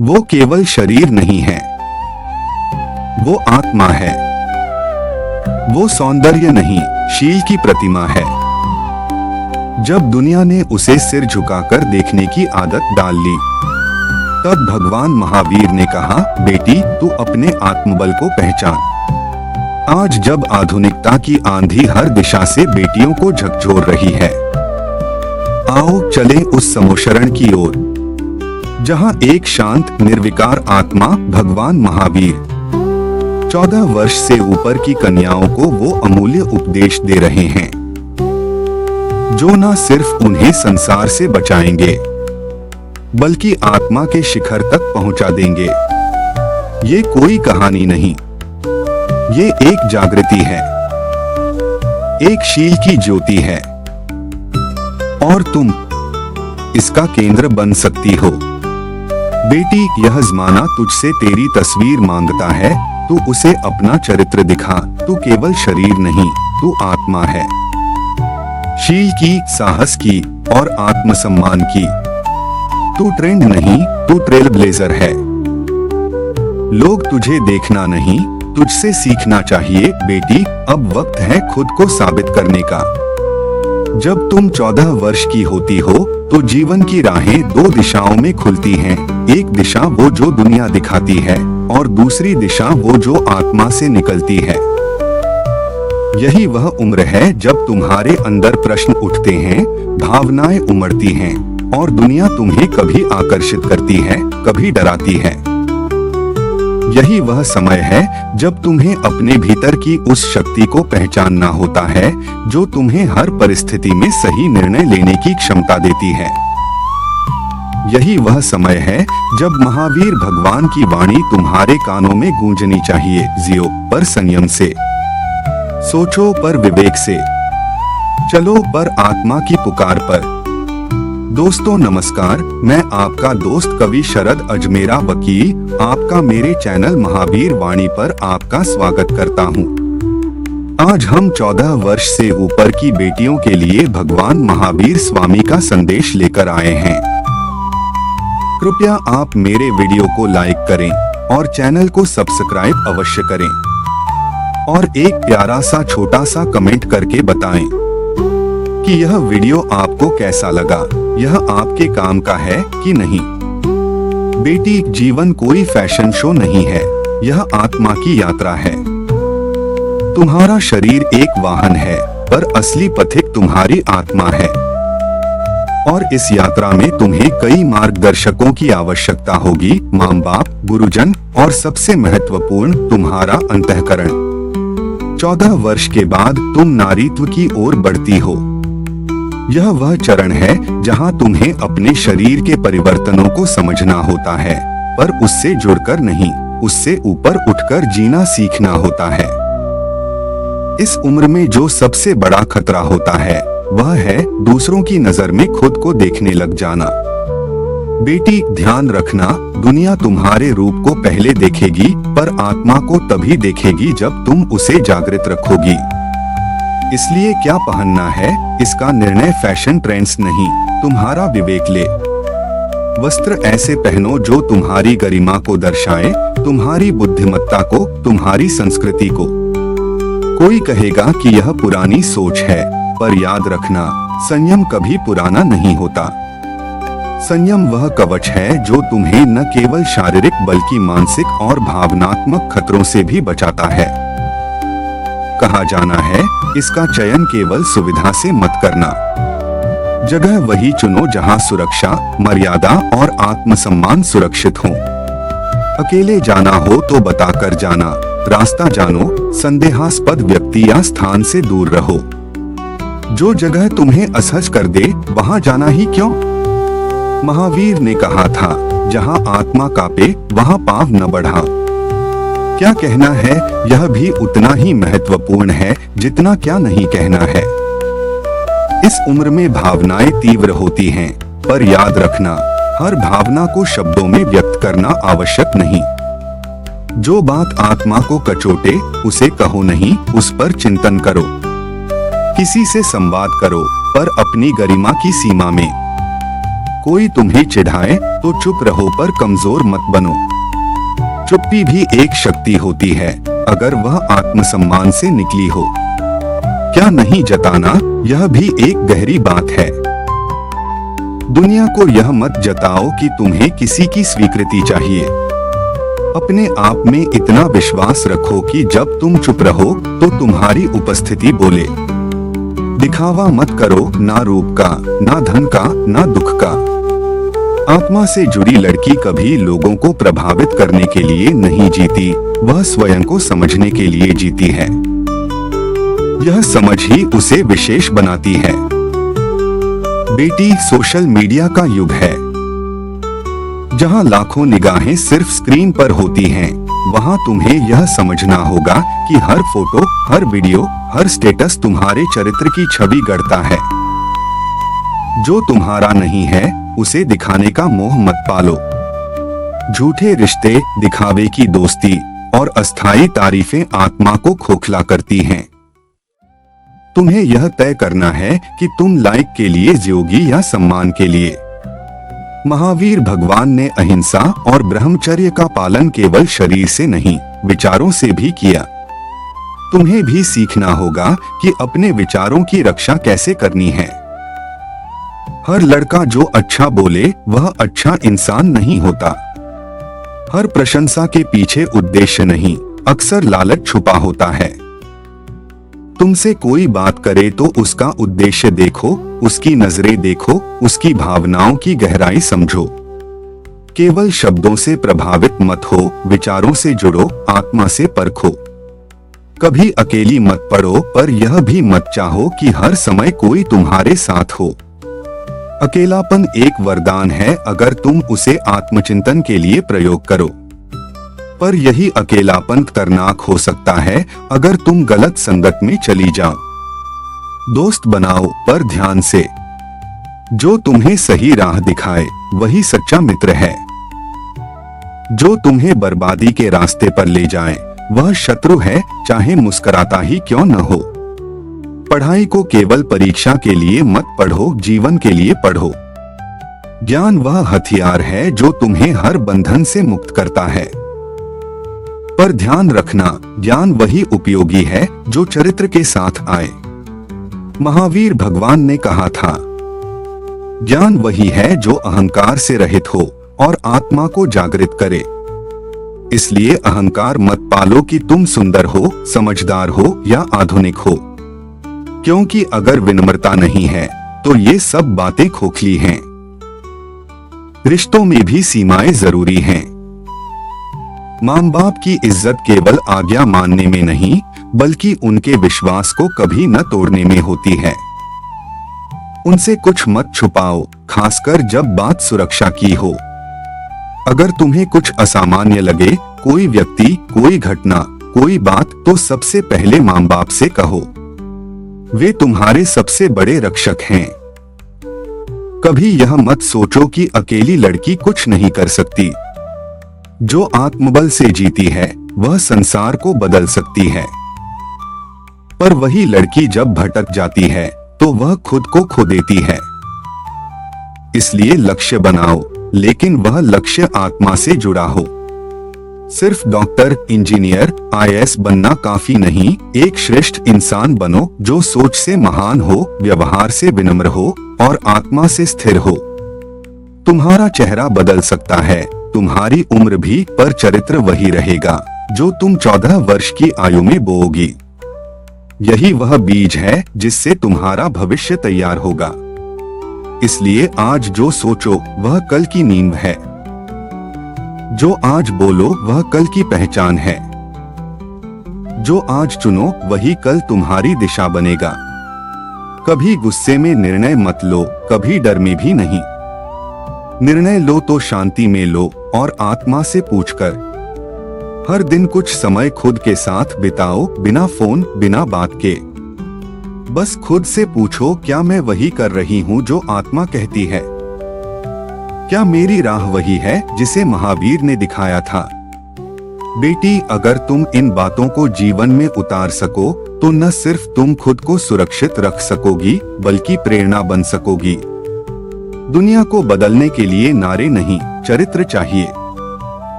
वो केवल शरीर नहीं है, वो आत्मा है। वो सौंदर्य नहीं, शील की प्रतिमा है। जब दुनिया ने उसे सिर झुकाकर देखने की आदत डाल ली, तब भगवान महावीर ने कहा, बेटी तू अपने आत्मबल को पहचान। आज जब आधुनिकता की आंधी हर दिशा से बेटियों को झकझोर रही है, आओ चलें उस समोशरण की ओर, जहां एक शांत निर्विकार आत्मा भगवान महावीर 14 वर्ष से ऊपर की कन्याओं को वो अमूल्य उपदेश दे रहे हैं, जो न सिर्फ उन्हें संसार से बचाएंगे, बल्कि आत्मा के शिखर तक पहुंचा देंगे। ये कोई कहानी नहीं, ये एक जागृति है, एक शील की ज्योति है, और तुम इसका केंद्र बन सकती हो। बेटी, यह जमाना तुझसे तेरी तस्वीर मांगता है, तू उसे अपना चरित्र दिखा। तू केवल शरीर नहीं, तू आत्मा है। शील की, साहस की और आत्मसम्मान की। तू ट्रेंड नहीं, तू ट्रेल ब्लेजर है। लोग तुझे देखना नहीं, तुझसे सीखना चाहिए। बेटी, अब वक्त है खुद को साबित करने का। जब तुम 14 वर्ष की होती हो, तो जीवन की राहें 2 दिशाओं में खुलती हैं। एक दिशा वो जो दुनिया दिखाती है, और दूसरी दिशा वो जो आत्मा से निकलती है। यही वह उम्र है जब तुम्हारे अंदर प्रश्न उठते हैं, भावनाएं उमड़ती हैं, और दुनिया तुम्हें कभी आकर्षित करती है, कभी डराती है। यही वह समय है जब तुम्हें अपने भीतर की उस शक्ति को पहचानना होता है, जो तुम्हें हर परिस्थिति में सही निर्णय लेने की क्षमता देती है। यही वह समय है जब महावीर भगवान की वाणी तुम्हारे कानों में गूंजनी चाहिए। जियो पर संयम से, सोचो पर विवेक से, चलो पर आत्मा की पुकार पर। दोस्तों नमस्कार, मैं आपका दोस्त कवि शरद अजमेरा वकील आपका मेरे चैनल महावीर वाणी पर आपका स्वागत करता हूं। आज हम 14 वर्ष से ऊपर की बेटियों के लिए भगवान महावीर स्वामी का संदेश लेकर आए हैं। कृपया आप मेरे वीडियो को लाइक करें और चैनल को सब्सक्राइब अवश्य करें, और एक प्यारा सा छोटा सा कमेंट करके बताएं कि यह वीडियो आपको कैसा लगा, यह आपके काम का है कि नहीं। बेटी, जीवन कोई फैशन शो नहीं है, यह आत्मा की यात्रा है। तुम्हारा शरीर एक वाहन है, पर असली पथिक तुम्हारी आत्मा है। और इस यात्रा में तुम्हें कई मार्गदर्शकों की आवश्यकता होगी, माँ बाप, गुरुजन, और सबसे महत्वपूर्ण तुम्हारा अंतःकरण। 14 वर्ष के बाद तुम नारीत्व की ओर बढ़ती हो। यह वह चरण है जहां तुम्हें अपने शरीर के परिवर्तनों को समझना होता है, पर उससे जुड़कर नहीं, उससे ऊपर उठकर जीना सीखना होता है। इस उम्र में जो सबसे बड़ा खतरा होता है, वह है दूसरों की नजर में खुद को देखने लग जाना। बेटी, ध्यान रखना, दुनिया तुम्हारे रूप को पहले देखेगी, पर आत्मा को तभी देखेगी जब तुम उसे जागृत रखोगी। इसलिए क्या पहनना है, इसका निर्णय फैशन ट्रेंड्स नहीं, तुम्हारा विवेक ले। वस्त्र ऐसे पहनो जो तुम्हारी गरिमा को दर्शाए, तुम्हारी बुद्धिमत्ता को, तुम्हारी संस्कृति को। कोई कहेगा कि यह पुरानी सोच है, पर याद रखना, संयम कभी पुराना नहीं होता। संयम वह कवच है जो तुम्हें न केवल शारीरिक बल्कि मानसिक और भावनात्मक खतरों से भी बचाता है। कहा जाना है, इसका चयन केवल सुविधा से मत करना। जगह वही चुनो जहां सुरक्षा, मर्यादा और आत्मसम्मान सुरक्षित हो। अकेले जाना हो तो बताकर जाना, रास्ता जानो, संदेहास्पद व्यक्ति या स्थान से दूर रहो। जो जगह तुम्हें असहज कर दे, वहां जाना ही क्यों? महावीर ने कहा था, जहां आत्मा कांपे वहां पांव न बढ़ा। क्या कहना है, यह भी उतना ही महत्वपूर्ण है जितना क्या नहीं कहना है। इस उम्र में भावनाएं तीव्र होती हैं, पर याद रखना, हर भावना को शब्दों में व्यक्त करना आवश्यक नहीं। जो बात आत्मा को कचोटे, उसे कहो नहीं, उस पर चिंतन करो। किसी से संवाद करो, पर अपनी गरिमा की सीमा में। कोई तुम्हें चिढ़ाए तो चुप रहो, पर कमजोर मत बनो। चुप्पी भी एक शक्ति होती है, अगर वह आत्मसम्मान से निकली हो। क्या नहीं जताना, यह भी एक गहरी बात है। दुनिया को यह मत जताओ कि तुम्हें किसी की स्वीकृति चाहिए। अपने आप में इतना विश्वास रखो कि जब तुम चुप रहो तो तुम्हारी उपस्थिति बोले। दिखावा मत करो, ना रूप का, ना धन का, ना दुख का। आत्मा से जुड़ी लड़की कभी लोगों को प्रभावित करने के लिए नहीं जीती, वह स्वयं को समझने के लिए जीती है। यह समझ ही उसे विशेष बनाती है। बेटी, सोशल मीडिया का युग है, जहां लाखों निगाहें सिर्फ स्क्रीन पर होती हैं, वहां तुम्हें यह समझना होगा कि हर फोटो, हर वीडियो, हर स्टेटस तुम्हारे चरित्र की छवि गढ़ता है। जो तुम्हारा नहीं है उसे दिखाने का मोह मत पालो। झूठे रिश्ते, दिखावे की दोस्ती और अस्थायी तारीफें आत्मा को खोखला करती हैं। तुम्हें यह तय करना है कि तुम लाइक के लिए जियोगी या सम्मान के लिए। महावीर भगवान ने अहिंसा और ब्रह्मचर्य का पालन केवल शरीर से नहीं, विचारों से भी किया। तुम्हें भी सीखना होगा कि अपने विचारों की रक्षा कैसे करनी है। हर लड़का जो अच्छा बोले वह अच्छा इंसान नहीं होता। हर प्रशंसा के पीछे उद्देश्य नहीं, अक्सर लालच छुपा होता है। तुमसे कोई बात करे तो उसका उद्देश्य देखो, उसकी नजरें देखो, उसकी भावनाओं की गहराई समझो। केवल शब्दों से प्रभावित मत हो, विचारों से जुड़ो, आत्मा से परखो। कभी अकेली मत पड़ो, पर यह भी मत चाहो कि हर समय कोई तुम्हारे साथ हो। अकेलापन एक वरदान है अगर तुम उसे आत्मचिंतन के लिए प्रयोग करो, पर यही अकेलापन खतरनाक हो सकता है अगर तुम गलत संगत में चली जाओ। दोस्त बनाओ, पर ध्यान से। जो तुम्हें सही राह दिखाए वही सच्चा मित्र है। जो तुम्हें बर्बादी के रास्ते पर ले जाए वह शत्रु है, चाहे मुस्कुराता ही क्यों न हो। पढ़ाई को केवल परीक्षा के लिए मत पढ़ो, जीवन के लिए पढ़ो। ज्ञान वह हथियार है जो तुम्हें हर बंधन से मुक्त करता है। पर ध्यान रखना, ज्ञान वही उपयोगी है जो चरित्र के साथ आए। महावीर भगवान ने कहा था, ज्ञान वही है जो अहंकार से रहित हो और आत्मा को जागृत करे। इसलिए अहंकार मत पालो कि तुम सुंदर हो, समझदार हो या आधुनिक हो, क्योंकि अगर विनम्रता नहीं है तो ये सब बातें खोखली हैं। रिश्तों में भी सीमाएं जरूरी हैं। मां बाप की इज्जत केवल आज्ञा मानने में नहीं, बल्कि उनके विश्वास को कभी न तोड़ने में होती है। उनसे कुछ मत छुपाओ, खासकर जब बात सुरक्षा की हो। अगर तुम्हें कुछ असामान्य लगे, कोई व्यक्ति, कोई घटना, कोई बात, तो सबसे पहले मां बाप से कहो। वे तुम्हारे सबसे बड़े रक्षक हैं। कभी यह मत सोचो कि अकेली लड़की कुछ नहीं कर सकती। जो आत्मबल से जीती है वह संसार को बदल सकती है। पर वही लड़की जब भटक जाती है तो वह खुद को खो देती है। इसलिए लक्ष्य बनाओ, लेकिन वह लक्ष्य आत्मा से जुड़ा हो। सिर्फ डॉक्टर, इंजीनियर, आईएएस बनना काफी नहीं, एक श्रेष्ठ इंसान बनो जो सोच से महान हो, व्यवहार से विनम्र हो और आत्मा से स्थिर हो। तुम्हारा चेहरा बदल सकता है, तुम्हारी उम्र भी, पर चरित्र वही रहेगा जो तुम 14 वर्ष की आयु में बोओगी। यही वह बीज है जिससे तुम्हारा भविष्य तैयार होगा। इसलिए आज जो सोचो वह कल की नींव है। जो आज बोलो वह कल की पहचान है। जो आज चुनो वही कल तुम्हारी दिशा बनेगा। कभी गुस्से में निर्णय मत लो, कभी डर में भी नहीं। निर्णय लो तो शांति में लो और आत्मा से पूछकर। हर दिन कुछ समय खुद के साथ बिताओ, बिना फोन, बिना बात के। बस खुद से पूछो, क्या मैं वही कर रही हूँ जो आत्मा कहती है? क्या मेरी राह वही है जिसे महावीर ने दिखाया था? बेटी, अगर तुम इन बातों को जीवन में उतार सको तो न सिर्फ तुम खुद को सुरक्षित रख सकोगी, बल्कि प्रेरणा बन सकोगी। दुनिया को बदलने के लिए नारे नहीं, चरित्र चाहिए।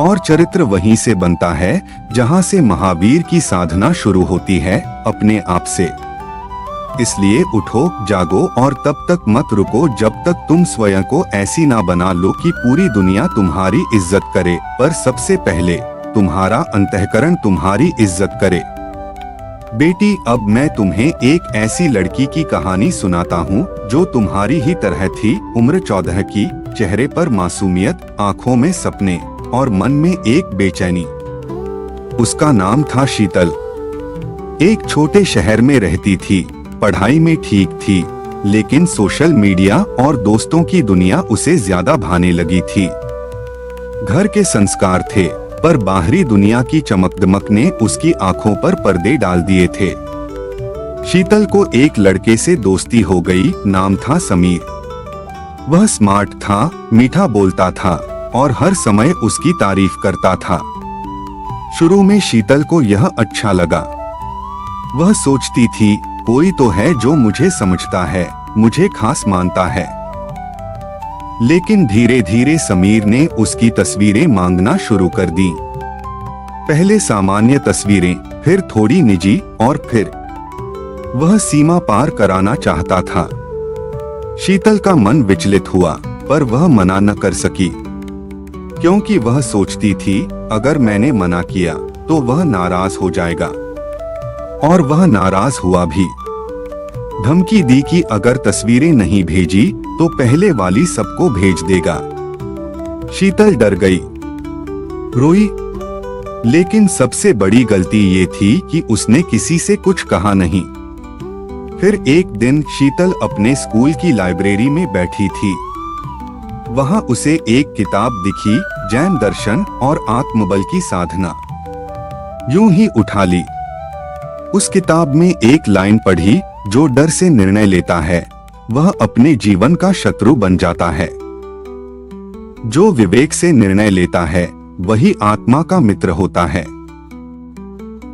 और चरित्र वहीं से बनता है जहां से महावीर की साधना शुरू होती है, अपने आप से। इसलिए उठो, जागो और तब तक मत रुको जब तक तुम स्वयं को ऐसी ना बना लो कि पूरी दुनिया तुम्हारी इज्जत करे, पर सबसे पहले तुम्हारा अंतःकरण तुम्हारी इज्जत करे। बेटी, अब मैं तुम्हें एक ऐसी लड़की की कहानी सुनाता हूँ जो तुम्हारी ही तरह थी, उम्र 14 की, चेहरे पर मासूमियत, आंखों में सपने और मन में एक बेचैनी। उसका नाम था शीतल। एक छोटे शहर में रहती थी, पढ़ाई में ठीक थी, लेकिन सोशल मीडिया और दोस्तों की दुनिया उसे ज्यादा भाने लगी थी। घर के संस्कार थे, पर बाहरी दुनिया की चमक-दमक ने उसकी आंखों पर पर्दे डाल दिए थे। शीतल को एक लड़के से दोस्ती हो गई, नाम था समीर। वह स्मार्ट था, मीठा बोलता था और हर समय उसकी तारीफ करता था। शुरू में शीतल को यह अच्छा लगा। वह सोचती थी, कोई तो है जो मुझे समझता है, मुझे खास मानता है। लेकिन धीरे धीरे समीर ने उसकी तस्वीरें मांगना शुरू कर दी। पहले सामान्य तस्वीरें, फिर थोड़ी निजी और फिर वह सीमा पार कराना चाहता था। शीतल का मन विचलित हुआ, पर वह मना न कर सकी, क्योंकि वह सोचती थी अगर मैंने मना किया तो वह नाराज हो जाएगा। और वह नाराज हुआ भी। धमकी दी कि अगर तस्वीरें नहीं भेजी तो पहले वाली सबको भेज देगा। शीतल डर गई, रोई, लेकिन सबसे बड़ी गलती ये थी कि उसने किसी से कुछ कहा नहीं। फिर एक दिन शीतल अपने स्कूल की लाइब्रेरी में बैठी थी। वहां उसे एक किताब दिखी, जैन दर्शन और आत्मबल की साधना। यूं ही उठा ली। उस किताब में एक लाइन पढ़ी, जो डर से निर्णय लेता है वह अपने जीवन का शत्रु बन जाता है। जो विवेक से निर्णय लेता है वही आत्मा का मित्र होता है।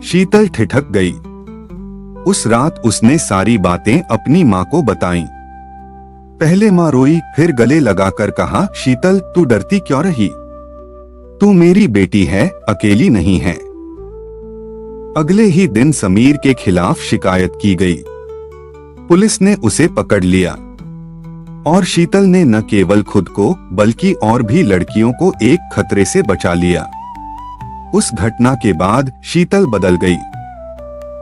शीतल ठिठक गई। उस रात उसने सारी बातें अपनी माँ को बताईं। पहले माँ रोई, फिर गले लगाकर कहा, शीतल तू डरती क्यों रही? तू मेरी बेटी है, अकेली नहीं है। अगले ही दिन समीर के खिलाफ शिकायत की गई। पुलिस ने उसे पकड़ लिया और शीतल ने न केवल खुद को बल्कि और भी लड़कियों को एक खतरे से बचा लिया। उस घटना के बाद शीतल बदल गई।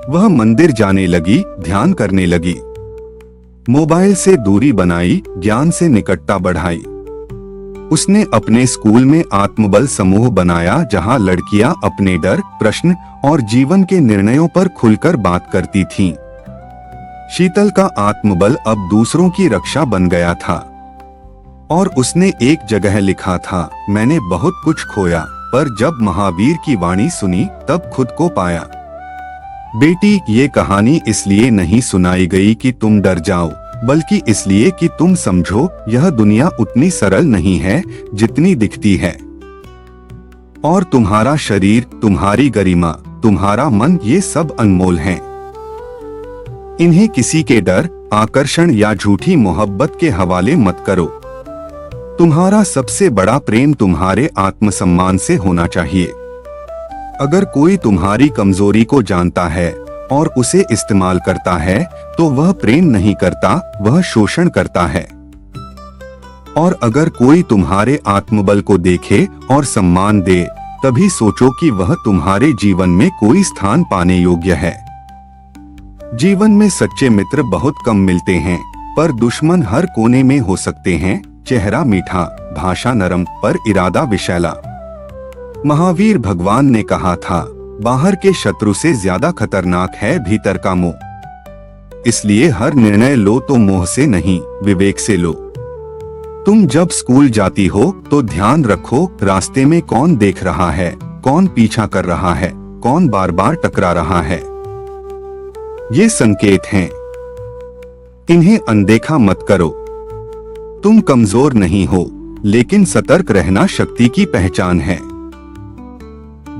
वह मंदिर जाने लगी, ध्यान करने लगी, मोबाइल से दूरी बनाई, ज्ञान से निकटता बढ़ाई। उसने अपने स्कूल में आत्मबल समूह बनाया, जहां लड़कियां अपने डर, प्रश्न और जीवन के निर्णयों पर खुलकर बात करती थीं। शीतल का आत्मबल अब दूसरों की रक्षा बन गया था और उसने एक जगह लिखा था, मैंने बहुत कुछ खोया, पर जब महावीर की वाणी सुनी तब खुद को पाया। बेटी, ये कहानी इसलिए नहीं सुनाई गई कि तुम डर जाओ, बल्कि इसलिए कि तुम समझो यह दुनिया उतनी सरल नहीं है जितनी दिखती है। और तुम्हारा शरीर, तुम्हारी गरिमा, तुम्हारा मन, ये सब अनमोल हैं। इन्हें किसी के डर, आकर्षण या झूठी मोहब्बत के हवाले मत करो। तुम्हारा सबसे बड़ा प्रेम तुम्हारे आत्मसम्मान से होना चाहिए। अगर कोई तुम्हारी कमजोरी को जानता है और उसे इस्तेमाल करता है तो वह प्रेम नहीं करता, वह शोषण करता है। और अगर कोई तुम्हारे आत्मबल को देखे और सम्मान दे, तभी सोचो कि वह तुम्हारे जीवन में कोई स्थान पाने योग्य है। जीवन में सच्चे मित्र बहुत कम मिलते हैं, पर दुश्मन हर कोने में हो सकते हैं। चेहरा मीठा, भाषा नरम, पर इरादा विषैला। महावीर भगवान ने कहा था, बाहर के शत्रु से ज्यादा खतरनाक है भीतर का मोह। इसलिए हर निर्णय लो तो मोह से नहीं, विवेक से लो। तुम जब स्कूल जाती हो तो ध्यान रखो रास्ते में कौन देख रहा है, कौन पीछा कर रहा है, कौन बार बार टकरा रहा है। ये संकेत हैं, इन्हें अनदेखा मत करो। तुम कमजोर नहीं हो, लेकिन सतर्क रहना शक्ति की पहचान है।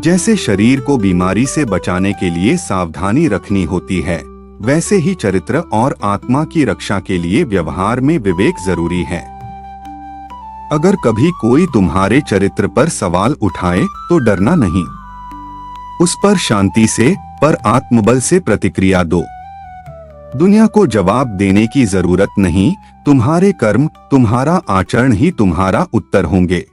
जैसे शरीर को बीमारी से बचाने के लिए सावधानी रखनी होती है, वैसे ही चरित्र और आत्मा की रक्षा के लिए व्यवहार में विवेक जरूरी है। अगर कभी कोई तुम्हारे चरित्र पर सवाल उठाए तो डरना नहीं, उस पर शांति से पर आत्मबल से प्रतिक्रिया दो। दुनिया को जवाब देने की जरूरत नहीं, तुम्हारे कर्म, तुम्हारा आचरण ही तुम्हारा उत्तर होंगे।